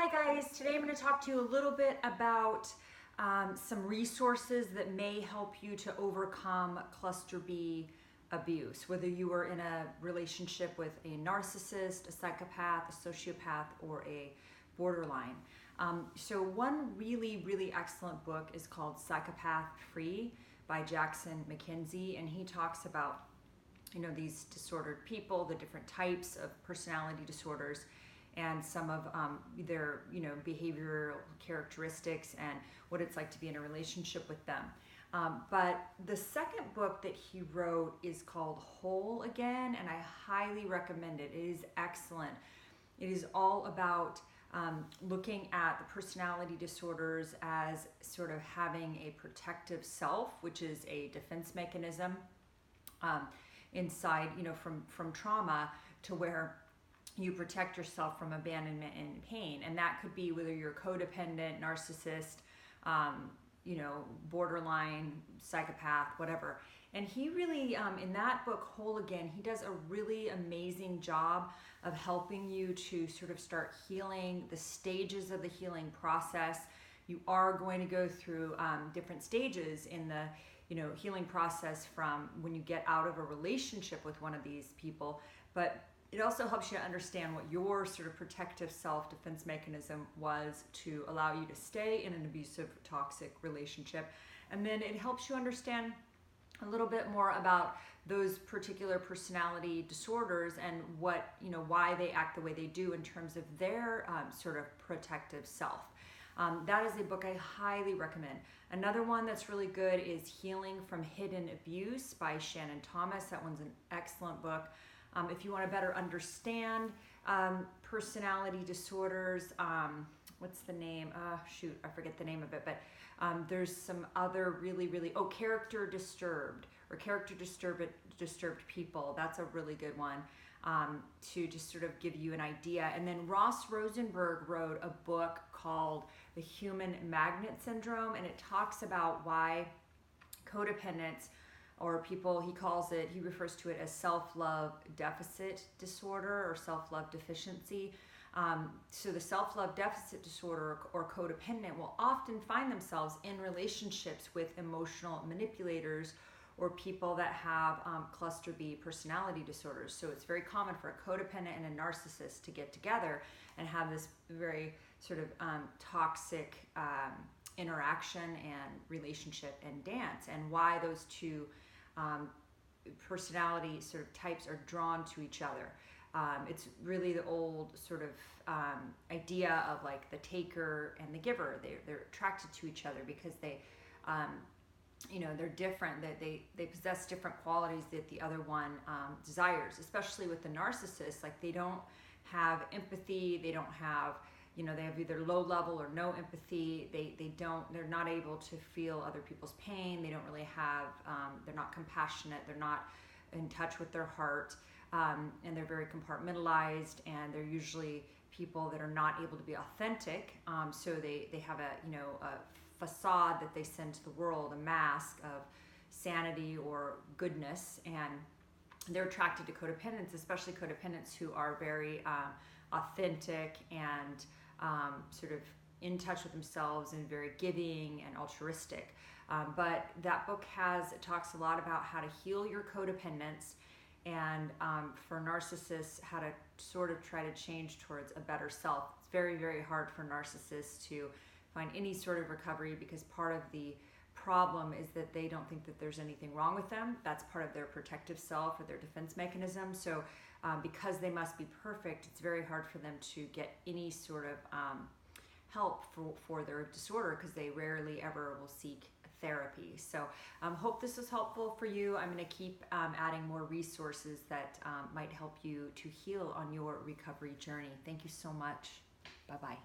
Hi guys, today I'm going to talk to you a little bit about some resources that may help you to overcome cluster B abuse, whether you are in a relationship with a narcissist, a psychopath, a sociopath, or a borderline. So one really excellent book is called Psychopath Free by Jackson McKenzie, and he talks about these disordered people, the different types of personality disorders, and some of their behavioral characteristics and what it's like to be in a relationship with them. But the second book that he wrote is called Whole Again, and I highly recommend it. It is excellent. It is all about looking at the personality disorders as sort of having a protective self, which is a defense mechanism inside, from trauma, to where you protect yourself from abandonment and pain. And that could be whether you're codependent, narcissist, borderline, psychopath, whatever. And he really, in that book, Whole Again, he does a really amazing job of helping you to sort of start healing, the stages of the healing process. You are going to go through different stages in the healing process from when you get out of a relationship with one of these people, but it also helps you understand what your sort of protective self-defense mechanism was to allow you to stay in an abusive, toxic relationship. And then it helps you understand a little bit more about those particular personality disorders and what, why they act the way they do in terms of their sort of protective self. That is a book I highly recommend. Another one that's really good is Healing from Hidden Abuse by Shannon Thomas. That one's an excellent book. If you want to better understand personality disorders, what's the name? I forget the name of it, but there's some other character disturbed or character disturbed people. That's a really good one to just sort of give you an idea. And then Ross Rosenberg wrote a book called The Human Magnet Syndrome, and it talks about why codependents, or people, he refers to it as self-love deficit disorder or self-love deficiency. So the self-love deficit disorder or codependent will often find themselves in relationships with emotional manipulators or people that have cluster B personality disorders. So it's very common for a codependent and a narcissist to get together and have this very sort of toxic interaction and relationship and dance, and why those two personality sort of types are drawn to each other. It's really the old sort of idea of like the taker and the giver. They're attracted to each other because they they're different, that they possess different qualities that the other one desires, especially with the narcissist. Like they don't have empathy, they don't have, they have either low level or no empathy. They're not able to feel other people's pain. They don't really have, they're not compassionate. They're not in touch with their heart. And they're very compartmentalized, and they're usually people that are not able to be authentic. So they have a facade that they send to the world, a mask of sanity or goodness, and they're attracted to codependents, especially codependents who are very authentic and sort of in touch with themselves and very giving and altruistic. But that book talks a lot about how to heal your codependence, and for narcissists, how to sort of try to change towards a better self. It's very hard for narcissists to find any sort of recovery, because part of the problem is that they don't think that there's anything wrong with them. That's part of their protective self or their defense mechanism. So because they must be perfect, it's very hard for them to get any sort of help for their disorder, because they rarely ever will seek therapy. So hope this was helpful for you. I'm going to keep adding more resources that might help you to heal on your recovery journey. Thank you so much. Bye-bye.